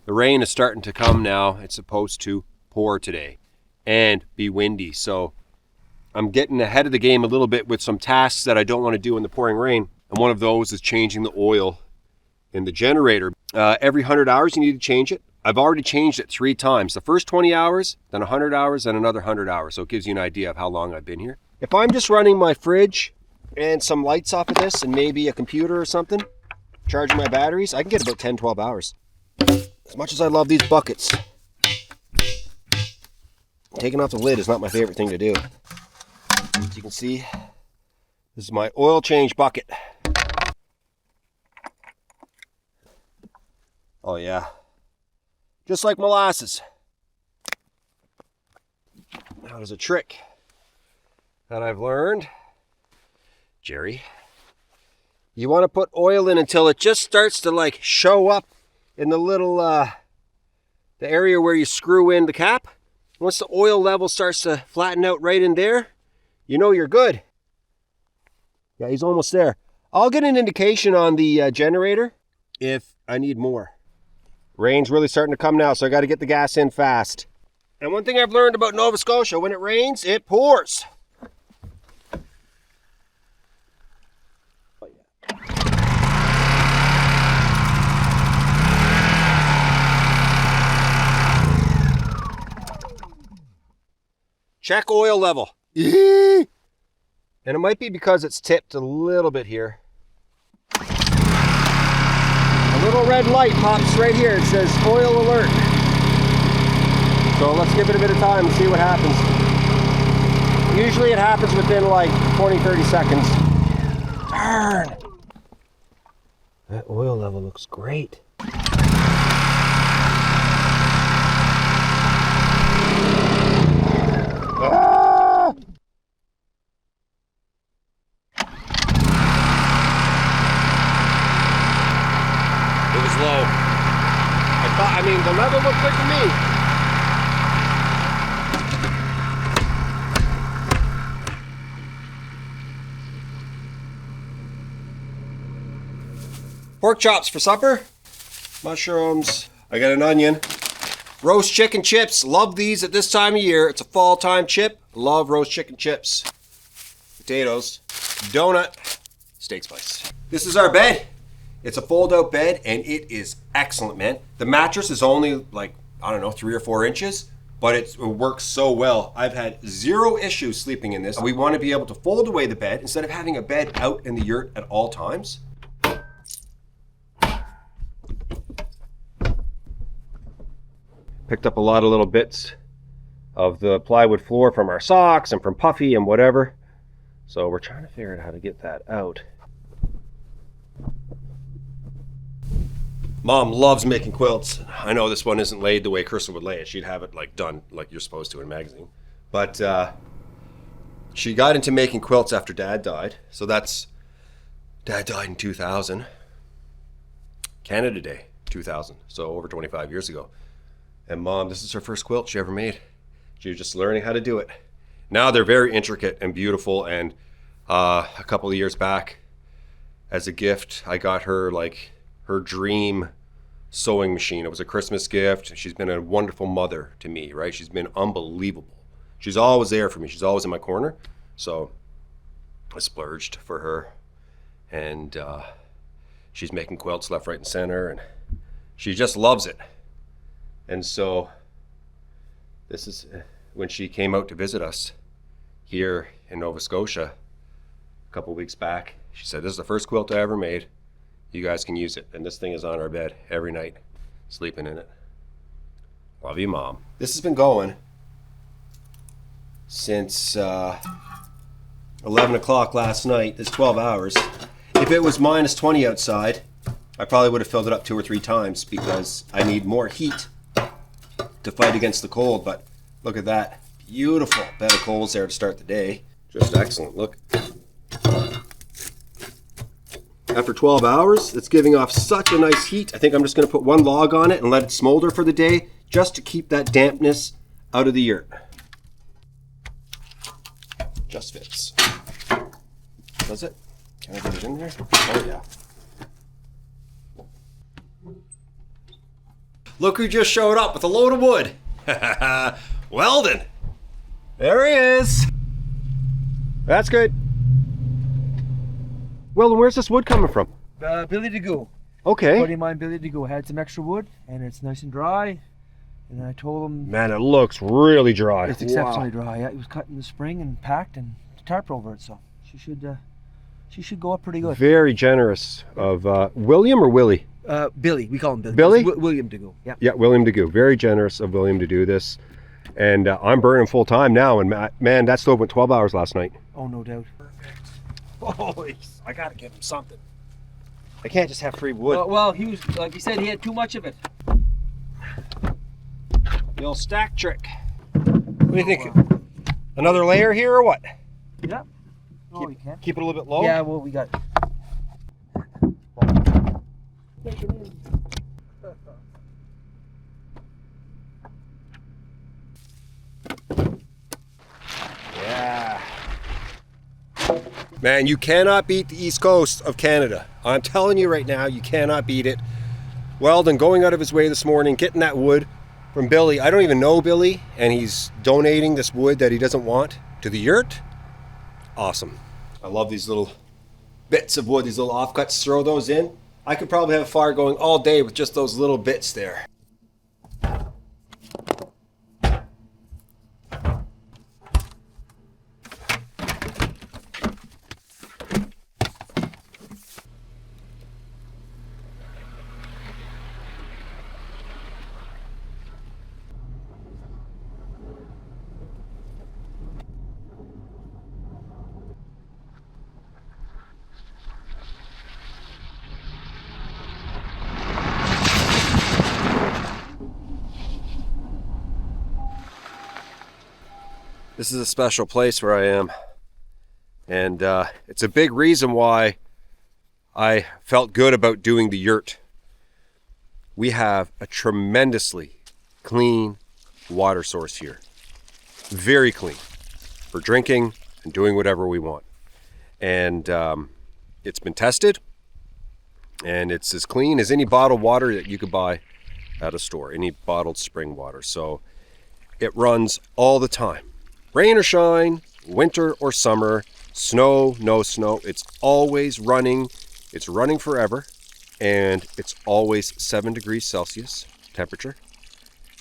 The rain is starting to come now. It's supposed to pour today and be windy. So I'm getting ahead of the game a little bit with some tasks that I don't want to do in the pouring rain. And one of those is changing the oil in the generator. Every 100 hours you need to change it. I've already changed it 3 times. The first 20 hours, then 100 hours, and another 100 hours. So it gives you an idea of how long I've been here. If I'm just running my fridge and some lights off of this and maybe a computer or something, charging my batteries, I can get about 10, 12 hours. As much as I love these buckets, taking off the lid is not my favorite thing to do. As you can see, this is my oil change bucket. Oh yeah, just like molasses. Now there's a trick that I've learned. Jerry, you want to put oil in until it just starts to like show up in the little, the area where you screw in the cap. Once the oil level starts to flatten out right in there, you know you're good. Yeah, he's almost there. I'll get an indication on the generator if I need more. Rain's really starting to come now, so I got to get the gas in fast. And one thing I've learned about Nova Scotia, when it rains, it pours. Oh, yeah. Check oil level. And it might be because it's tipped a little bit here. A little red light pops right here. It says oil alert. So let's give it a bit of time and see what happens. Usually it happens within like 20, 30 seconds. Darn! That oil level looks great. Ah! It was low. I mean, the level looked good to me. Pork chops for supper. Mushrooms. I got an onion. Roast chicken chips. Love these at this time of year. It's a fall time chip. Love roast chicken chips. Potatoes. Donut. Steak spice. This is our bed. It's a fold-out bed, and it is excellent, man. The mattress is only like, I don't know, 3 or 4 inches, but it works so well. I've had 0 issues sleeping in this. We want to be able to fold away the bed instead of having a bed out in the yurt at all times. Picked up a lot of little bits of the plywood floor from our socks and from Puffy and whatever. So we're trying to figure out how to get that out. Mom loves making quilts. I know this one isn't laid the way Crystal would lay it. She'd have it like done like you're supposed to in a magazine. But she got into making quilts after Dad died. So Dad died in 2000. Canada Day, 2000. So over 25 years ago. And Mom, this is her first quilt she ever made. She was just learning how to do it. Now they're very intricate and beautiful. And a couple of years back, as a gift, I got her like her dream sewing machine. It was a Christmas gift. She's been a wonderful mother to me, right? She's been unbelievable. She's always there for me. She's always in my corner. So I splurged for her. And she's making quilts left, right, and center. And she just loves it. And so this is when she came out to visit us here in Nova Scotia a couple weeks back. She said, this is the first quilt I ever made. You guys can use it. And this thing is on our bed every night, sleeping in it. Love you, Mom. This has been going since 11 o'clock last night. This 12 hours. If it was minus 20 outside, I probably would have filled it up 2 or 3 times because I need more heat to fight against the cold. But look at that. Beautiful bed of coals there to start the day. Just excellent. Look. After 12 hours, it's giving off such a nice heat. I think I'm just going to put 1 log on it and let it smolder for the day just to keep that dampness out of the yurt. Just fits. Does it? Can I get it in there? Oh, yeah. Look who just showed up with a load of wood. Weldon. There he is. That's good. Weldon, where's this wood coming from? Billy to go. Okay. Buddy of mine, Billy to go, had some extra wood and it's nice and dry. And I told him, Man, it looks really dry. it's exceptionally dry. Yeah, it was cut in the spring and packed and tarped over it, so she should go up pretty good. Very generous of William or Willie? Billy, we call him Billy. Billy? William to go. Yeah. Yeah, William to go. Very generous of William to do this. And I'm burning full time now. And man, that stove went 12 hours last night. Oh, no doubt. Oh, I gotta give him something. I can't just have free wood. Well, he was, like he said, he had too much of it. The old stack trick. What do you think? Another layer here or what? Yeah. Oh, you can. Keep it a little bit low? Yeah, well, we got. Yeah. Man, you cannot beat the east coast of Canada. I'm telling you right now, you cannot beat it. Weldon going out of his way this morning, getting that wood from Billy. I don't even know Billy, and he's donating this wood that he doesn't want to the yurt. Awesome. I love these little bits of wood, these little offcuts. Throw those in. I could probably have a fire going all day with just those little bits there. This is a special place where I am, and it's a big reason why I felt good about doing the yurt. We have a tremendously clean water source here. Very clean for drinking and doing whatever we want. And it's been tested, and it's as clean as any bottled water that you could buy at a store, any bottled spring water. So it runs all the time. Rain or shine, winter or summer, snow, no snow, it's always running. It's running forever, and it's always 7 degrees Celsius temperature.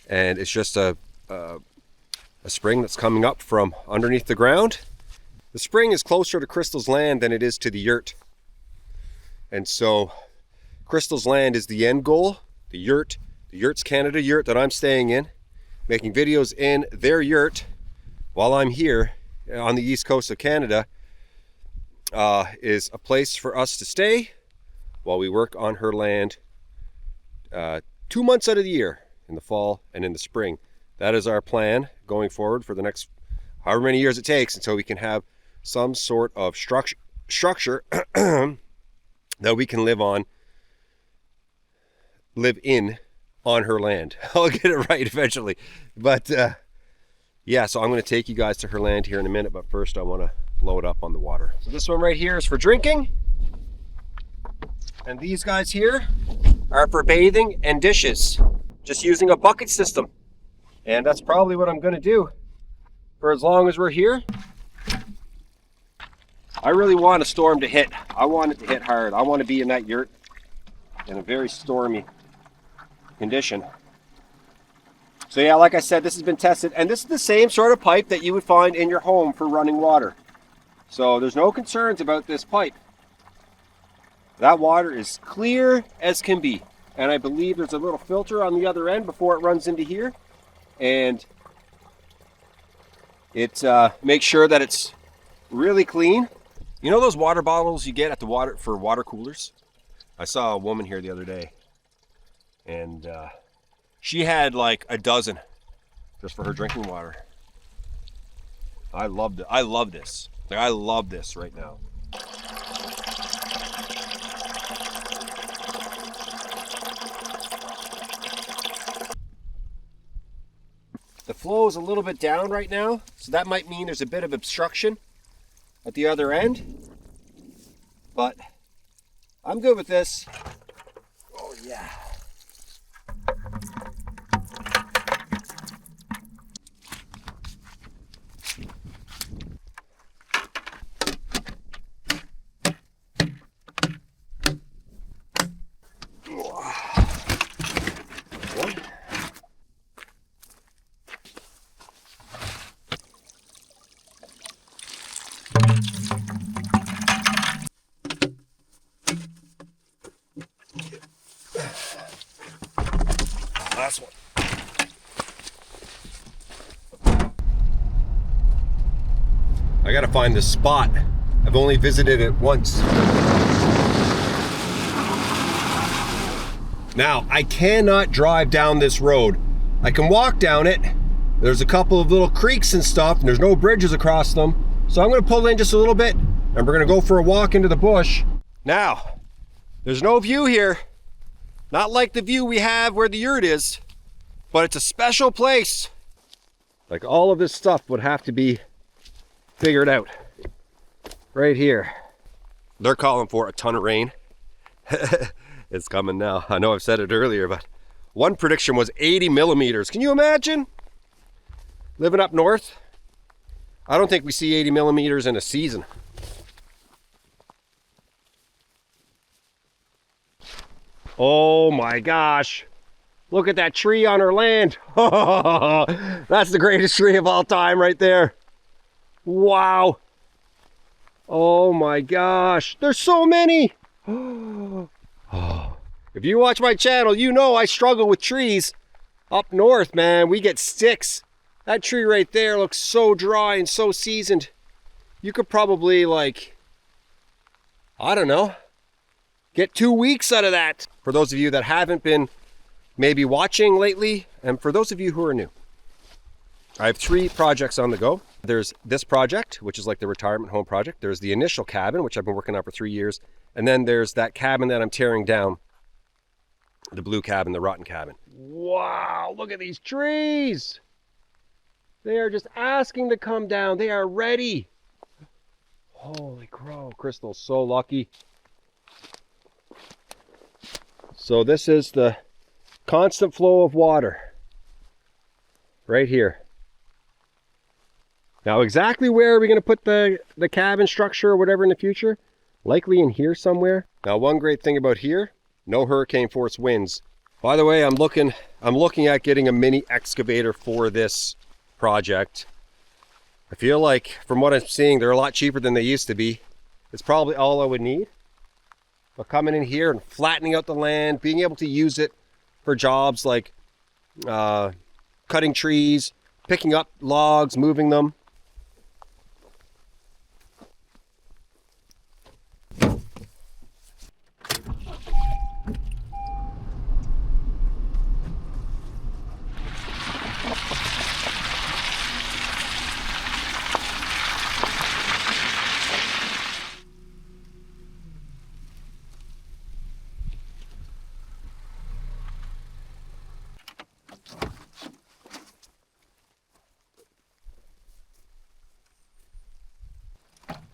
And it's just a spring that's coming up from underneath the ground. The spring is closer to Crystal's land than it is to the yurt. And so Crystal's land is the end goal. The Yurts Canada yurt that I'm staying in, making videos in their yurt while I'm here on the east coast of Canada, is a place for us to stay while we work on her land 2 months out of the year, in the fall and in the spring. That is our plan going forward for the next however many years it takes until we can have some sort of structure that we can live in on her land. I'll get it right eventually. But yeah, so I'm going to take you guys to her land here in a minute, but first I want to load up on the water. So this one right here is for drinking, and these guys here are for bathing and dishes, just using a bucket system. And that's probably what I'm going to do for as long as we're here. I really want a storm to hit. I want it to hit hard. I want to be in that yurt in a very stormy condition. So yeah, like I said, this has been tested, and this is the same sort of pipe that you would find in your home for running water. So there's no concerns about this pipe. That water is clear as can be. And I believe there's a little filter on the other end before it runs into here. And it makes sure that it's really clean. You know those water bottles you get at the water coolers? I saw a woman here the other day, and she had like a dozen just for her drinking water. I loved it. I love this. Like, I love this right now. The flow is a little bit down right now, so that might mean there's a bit of obstruction at the other end. But I'm good with this. Oh yeah. Last one. I gotta find this spot. I've only visited it once. Now, I cannot drive down this road. I can walk down it. There's a couple of little creeks and stuff, and there's no bridges across them. So I'm gonna pull in just a little bit, and we're gonna go for a walk into the bush. Now, there's no view here. Not like the view we have where the yurt is, but it's a special place. Like all of this stuff would have to be figured out right here. They're calling for a ton of rain. It's coming now. I know I've said it earlier, but one prediction was 80 millimeters. Can you imagine? Living up north, I don't think we see 80 millimeters in a season. Oh my gosh. Look at that tree on our land. That's the greatest tree of all time right there. Wow. Oh my gosh. There's so many. If you watch my channel, you know I struggle with trees. Up north, man, we get sticks. That tree right there looks so dry and so seasoned. You could probably, like, I don't know, get 2 weeks out of that. For those of you that haven't been maybe watching lately, and for those of you who are new, I have 3 projects on the go. There's this project, which is like the retirement home project. There's the initial cabin, which I've been working on for 3 years. And then there's that cabin that I'm tearing down, the blue cabin, the rotten cabin. Wow, look at these trees. They are just asking to come down. They are ready. Holy crow, Crystal's so lucky. So this is the constant flow of water right here. Now exactly where are we going to put the cabin structure or whatever in the future? Likely in here somewhere. Now one great thing about here, no hurricane force winds. By the way, I'm looking at getting a mini excavator for this project. I feel like from what I'm seeing, they're a lot cheaper than they used to be. It's probably all I would need. But coming in here and flattening out the land, being able to use it for jobs like cutting trees, picking up logs, moving them.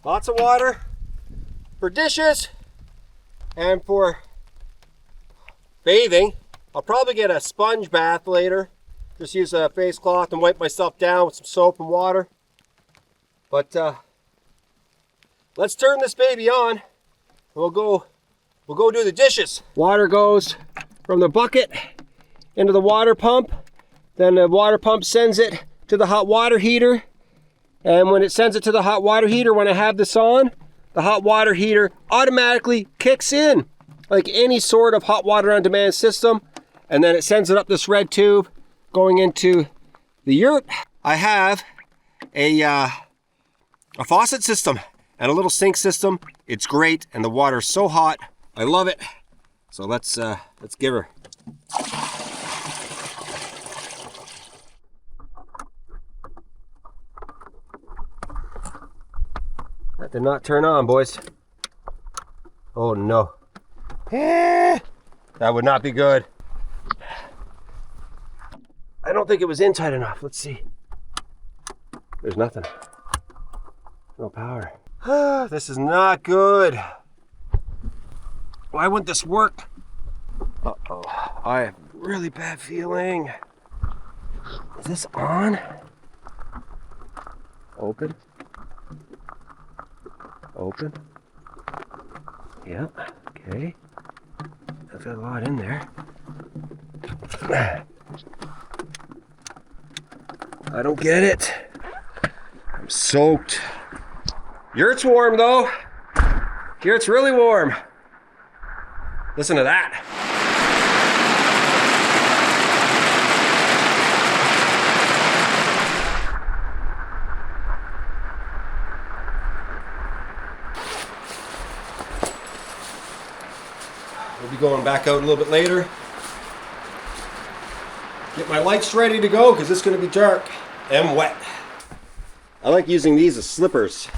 Lots of water for dishes and for bathing. I'll probably get a sponge bath later. Just use a face cloth and wipe myself down with some soap and water. But let's turn this baby on and we'll go do the dishes. Water goes from the bucket into the water pump. Then the water pump sends it to the hot water heater. And when it sends it to the hot water heater, when I have this on, the hot water heater automatically kicks in like any sort of hot water on demand system. And then it sends it up this red tube going into the yurt. I have a faucet system and a little sink system. It's great, and the water's so hot. I love it. So let's give her. That did not turn on, boys. Oh no. That would not be good. I don't think it was in tight enough. Let's see. There's nothing. No power. This is not good. Why wouldn't this work? Uh-oh. I have a really bad feeling. Is this on? Open. Open. Yeah, okay. I've got a lot in there. I don't get it. I'm soaked. Yurt's warm though. Yurt's really warm. Listen to that. going back out a little bit later. Get my lights ready to go because it's going to be dark and wet. I like using these as slippers.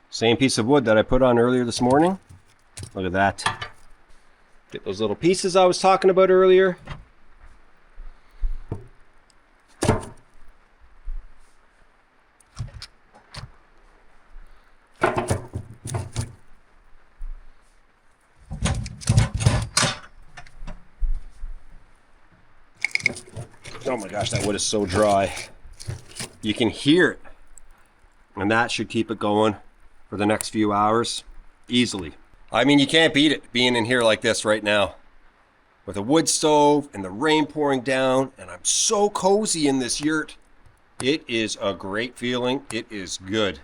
Same piece of wood that I put on earlier this morning. Look at that. Get those little pieces I was talking about earlier. Oh my gosh, that wood is so dry. You can hear it. And that should keep it going for the next few hours easily. I mean, you can't beat it being in here like this right now with a wood stove and the rain pouring down, and I'm so cozy in this yurt. It is a great feeling. It is good.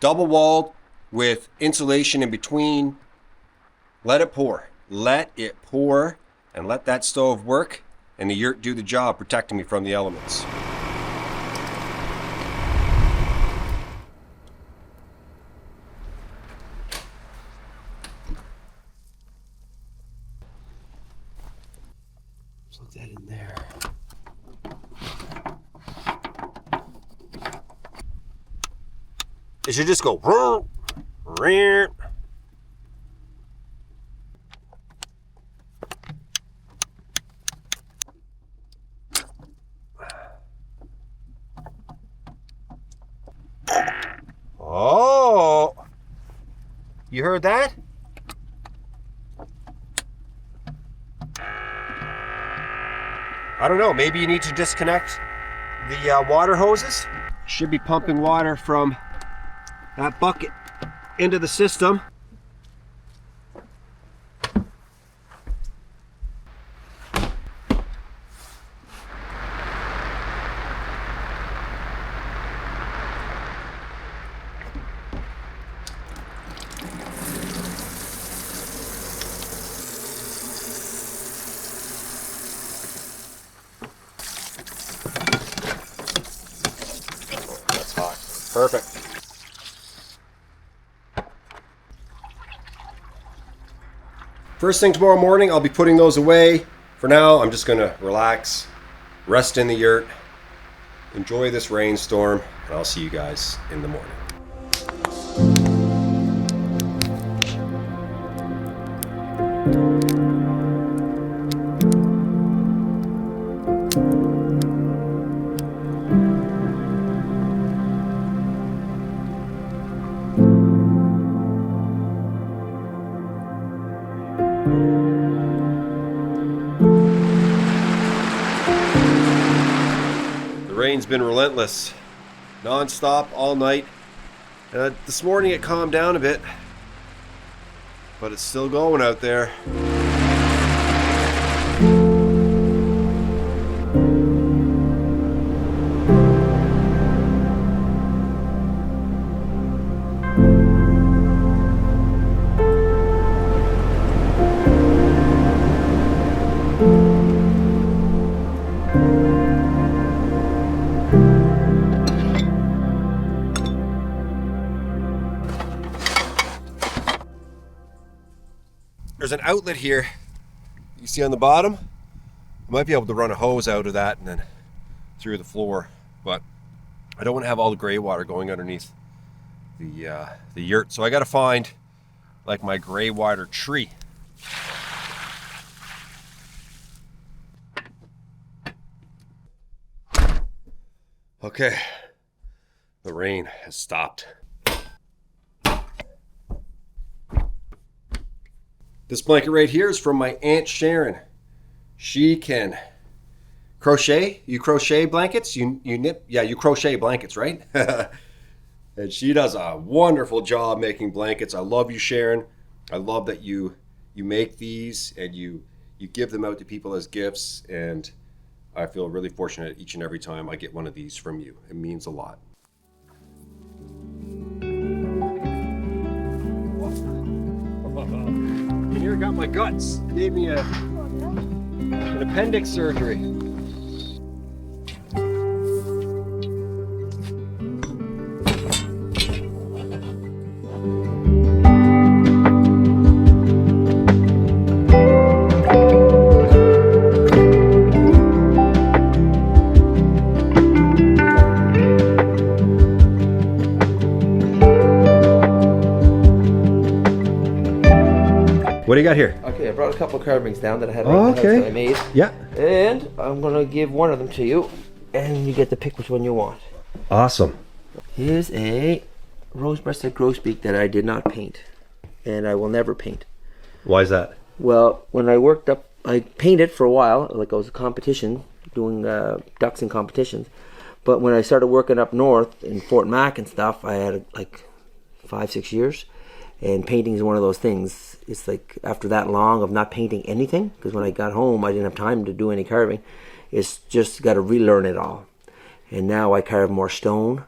Double walled with insulation in between. Let it pour. Let it pour and let that stove work and the yurt do the job protecting me from the elements. Put that in there. It should just go. Oh, you heard that? I don't know, maybe you need to disconnect the water hoses. Should be pumping water from that bucket into the system. Perfect. First thing tomorrow morning, I'll be putting those away. For now, I'm just gonna relax, rest in the yurt, enjoy this rainstorm, and I'll see you guys in the morning. Rain's been relentless, non-stop all night. This morning it calmed down a bit, but it's still going out there. There's an outlet here you see on the bottom. I might be able to run a hose out of that and then through the floor, but I don't want to have all the gray water going underneath the yurt, so I got to find like my gray water tree. Okay, the rain has stopped. This blanket right here is from my Aunt Sharon. She can crochet. You crochet blankets? You knit? Yeah, you crochet blankets, right? And she does a wonderful job making blankets. I love you, Sharon. I love that you make these and you give them out to people as gifts. And I feel really fortunate each and every time I get one of these from you. It means a lot. You here, got my guts. Gave me an appendix surgery. What do you got here? Okay, I brought a couple carvings down that I had Okay. that I made. Yeah. And I'm gonna give one of them to you, and you get to pick which one you want. Awesome. Here's a rose-breasted grosbeak that I did not paint, and I will never paint. Why is that? Well, when I worked up, I painted for a while, like I was a competition, doing ducks in competitions. But when I started working up north in Fort Mac and stuff, I had like 5-6 years. And painting is one of those things. It's like after that long of not painting anything, because when I got home, I didn't have time to do any carving. It's just got to relearn it all. And now I carve more stone,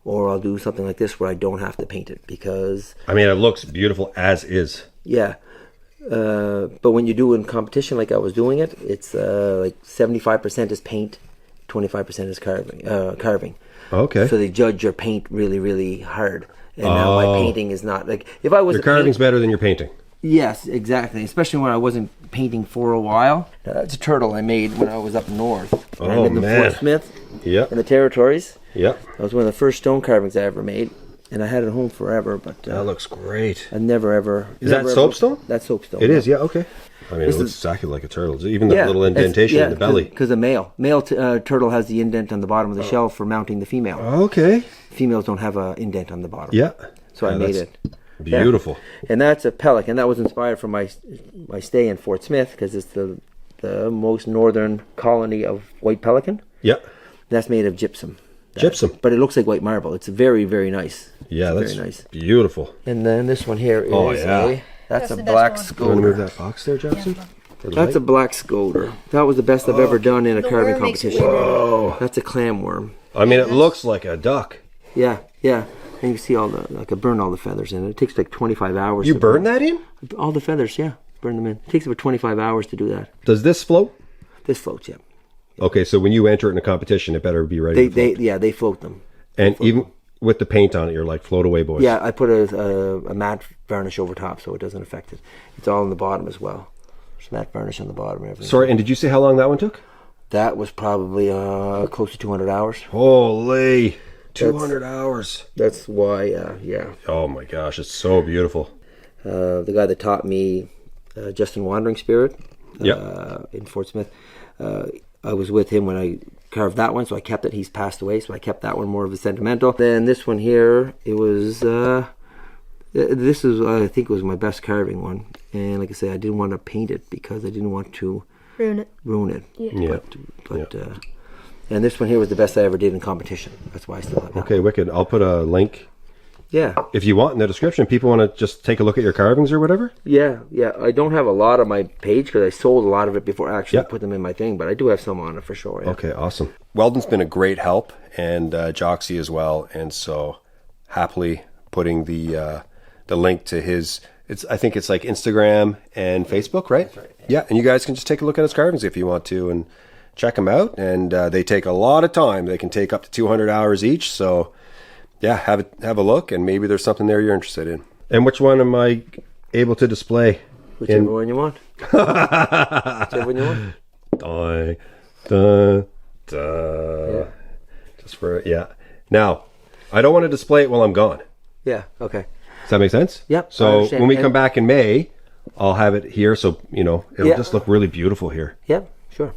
or I'll do something like this where I don't have to paint it because... I mean, it looks beautiful as is. Yeah. But when you do in competition like I was doing it, it's like 75% is paint, 25% is carving. Okay. So they judge your paint really, really hard. And now my painting is not like if I was your carving's better than your painting. Yes, exactly. Especially when I wasn't painting for a while. It's a turtle I made when I was up north. Oh, I lived in man. Fort Smith Yeah. in the territories. Yeah. That was one of the first stone carvings I ever made, and I had it at home forever. But That looks great. I never ever. Is that soapstone? That's soapstone. It is. Yeah. Okay. I mean, This it looks is- exactly like a turtle. Even the little indentation in the belly. Because the male turtle has the indent on the bottom of the shell for mounting the female. Okay. Females don't have an indent on the bottom. Yeah. So I made that's it. Beautiful. Yeah. And that's a pelican. That was inspired from my stay in Fort Smith because it's the most northern colony of white pelican. Yeah. That's made of gypsum. Gypsum. But it looks like white marble. It's very, very nice. Yeah, It's that's very nice. Beautiful. And then this one here is yeah. that's a the best black one. You want to move scoter. that box there, Jackson? For the That's a light? black scoter. That was the best I've ever done in a The carving worm makes it competition. weird. Oh. That's a clam worm. I mean, it looks like a duck. Yeah, yeah. And you see I could burn all the feathers in it. It takes like 25 hours. You to burn that in? All the feathers, yeah. Burn them in. It takes about 25 hours to do that. Does this float? This floats, yeah. Okay, so when you enter it in a competition, it better be ready to float. They float them. And even with the paint on it, you're like, float away, boys. Yeah, I put a matte varnish over top so it doesn't affect it. It's all on the bottom as well. There's matte varnish on the bottom and everything. Sorry, and did you say how long that one took? That was probably close to 200 hours. Holy, 200 hours. That's why, yeah. Oh my gosh, it's so beautiful. The guy that taught me Justin Wandering Spirit Yep. in Fort Smith, I was with him when I carved that one, so I kept it. He's passed away, so I kept that one more of a sentimental. Then this one here, it was, this is, I think it was my best carving one. And like I say, I didn't want to paint it because I didn't want to ruin it. Yeah. But and this one here was the best I ever did in competition. That's why I still have it. Okay, wicked. I'll put a link Yeah. if you want in the description. People want to just take a look at your carvings or whatever. Yeah. I don't have a lot on my page because I sold a lot of it before I actually Yeah. put them in my thing, but I do have some on it for sure. Yeah. Okay, awesome. Weldon's been a great help, and Joxy as well, and so happily putting the link to his. I think it's like Instagram and Facebook, right? That's right. Yeah, and you guys can just take a look at his carvings if you want to, and check them out. And they take a lot of time. They can take up to 200 hours each. So yeah, have a look, and maybe there's something there you're interested in. And which one am I able to display? Whichever one you want. Whichever one you want. Dun, dun, dun. Yeah. Just for Now, I don't want to display it while I'm gone. Yeah. Okay. Does that make sense? Yep, I So understand. when we And- come back in May, I'll have it here. So it'll Yeah. just look really beautiful here. Yeah. Sure.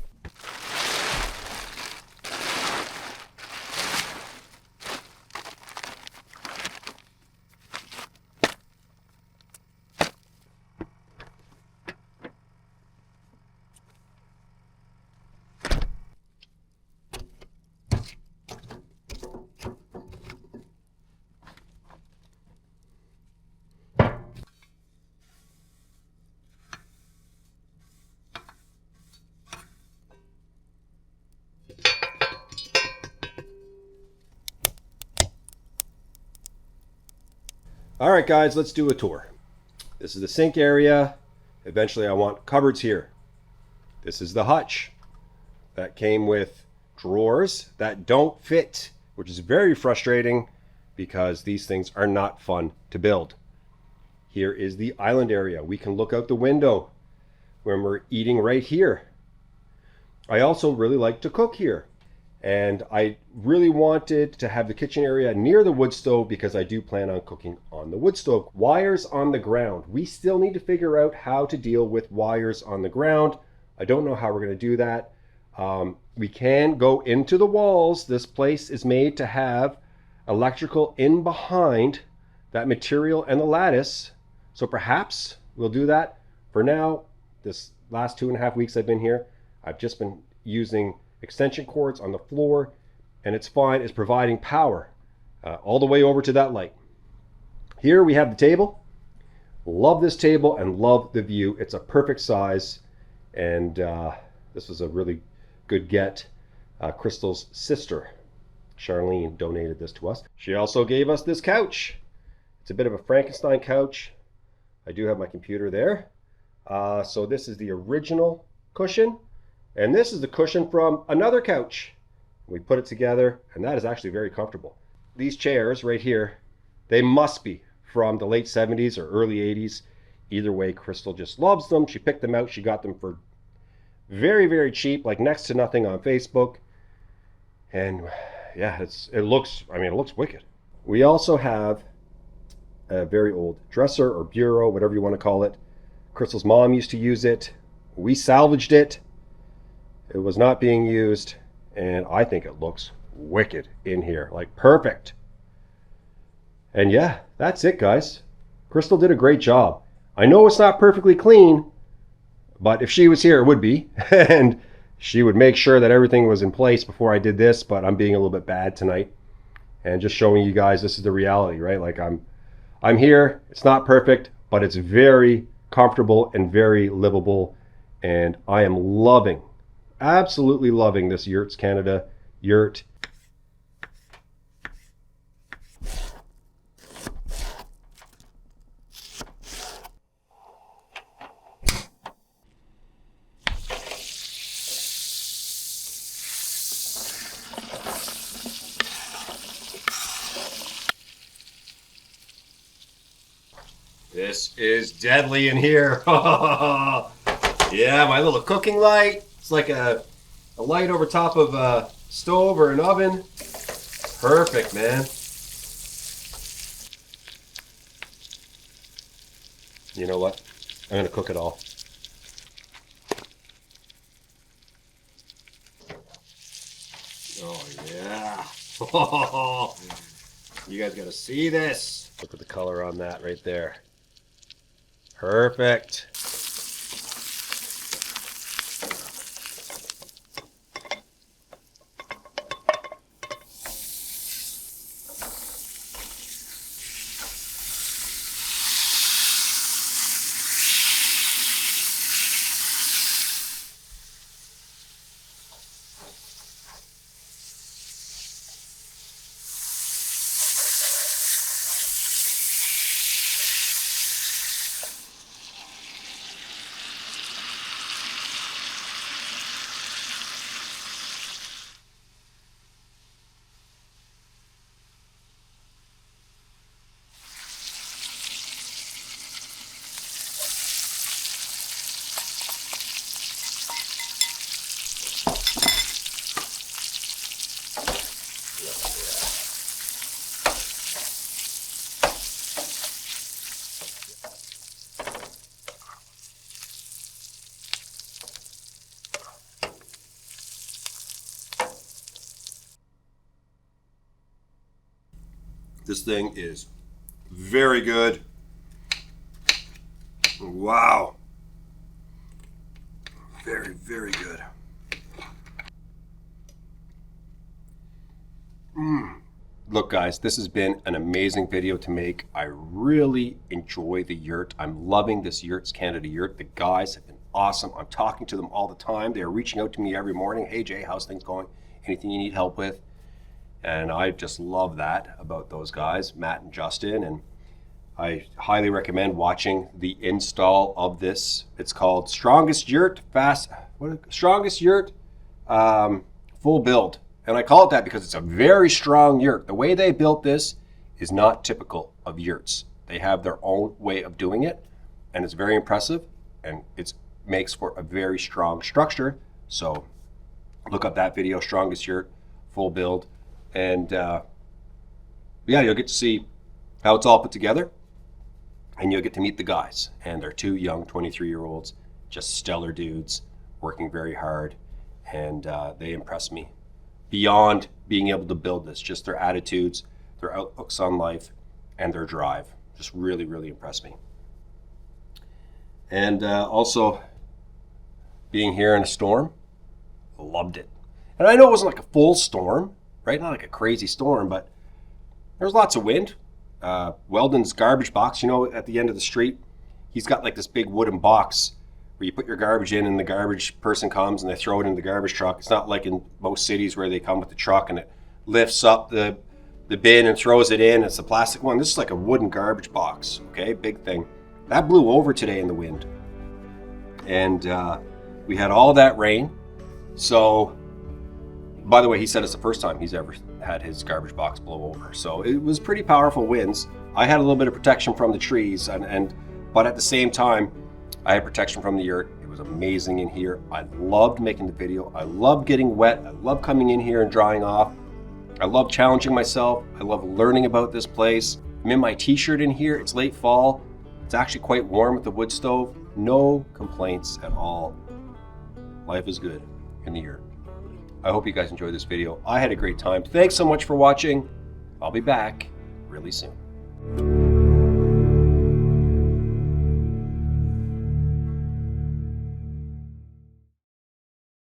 All right, guys, let's do a tour. This is the sink area. Eventually I want cupboards here. This is the hutch that came with drawers that don't fit, which is very frustrating because these things are not fun to build. Here is the island area. We can look out the window when we're eating right here. I also really like to cook here. And I really wanted to have the kitchen area near the wood stove because I do plan on cooking on the wood stove. Wires on the ground. We still need to figure out how to deal with wires on the ground. I don't know how we're going to do that. We can go into the walls. This place is made to have electrical in behind that material and the lattice. So perhaps we'll do that. For now, this last 2.5 weeks I've been here, I've just been using extension cords on the floor, and it's fine. It's providing power all the way over to that light. Here we have the table. Love this table and love the view. It's a perfect size, and this was a really good get. Crystal's sister, Charlene, donated this to us. She also gave us this couch. It's a bit of a Frankenstein couch. I do have my computer there. So this is the original cushion. And this is the cushion from another couch. We put it together, and that is actually very comfortable. These chairs right here, they must be from the late 70s or early 80s. Either way, Crystal just loves them. She picked them out. She got them for very, very cheap, like next to nothing on Facebook. And yeah, it looks wicked. We also have a very old dresser or bureau, whatever you want to call it. Crystal's mom used to use it. We salvaged it. It was not being used, and I think it looks wicked in here, like perfect. And yeah, that's it, guys. Crystal did a great job. I know it's not perfectly clean, but if she was here, it would be. And she would make sure that everything was in place before I did this, but I'm being a little bit bad tonight. And just showing you guys this is the reality, right? Like I'm here, it's not perfect, but it's very comfortable and very livable. And I am loving, absolutely loving this Yurts Canada yurt. This is deadly in here. Yeah, my little cooking light. It's like a light over top of a stove or an oven. Perfect, man. You know what? I'm gonna cook it all. Oh yeah. You guys gotta see this. Look at the color on that right there. Perfect. This thing is very good. Wow. Very, very good. Look, guys, this has been an amazing video to make. I really enjoy the yurt. I'm loving this Yurts Canada yurt. The guys have been awesome. I'm talking to them all the time. They're reaching out to me every morning. Hey, Jay, how's things going? Anything you need help with? And I just love that about those guys, Matt and Justin. And I highly recommend watching the install of this. It's called Strongest Yurt Full Build. And I call it that because it's a very strong yurt. The way they built this is not typical of yurts. They have their own way of doing it, and it's very impressive, and it makes for a very strong structure. So look up that video, Strongest Yurt Full Build, and yeah, you'll get to see how it's all put together, and you'll get to meet the guys. And they're two young 23-year-olds, just stellar dudes, working very hard, and they impress me beyond being able to build this. Just their attitudes, their outlooks on life, and their drive just really, really impressed me. And also being here in a storm, loved it. And I know it wasn't like a full storm, right? Not like a crazy storm, but there was lots of wind. Weldon's garbage box, you know, at the end of the street, he's got like this big wooden box where you put your garbage in and the garbage person comes and they throw it in the garbage truck. It's not like in most cities where they come with the truck and it lifts up the bin and throws it in. It's a plastic one. This is like a wooden garbage box, okay? Big thing. That blew over today in the wind. And we had all that rain. So, by the way, he said it's the first time he's ever had his garbage box blow over. So it was pretty powerful winds. I had a little bit of protection from the trees, but at the same time, I had protection from the yurt. It was amazing in here. I loved making the video. I loved getting wet. I loved coming in here and drying off. I love challenging myself. I love learning about this place. I'm in my t-shirt in here. It's late fall. It's actually quite warm with the wood stove. No complaints at all. Life is good in the yurt. I hope you guys enjoyed this video. I had a great time. Thanks so much for watching. I'll be back really soon.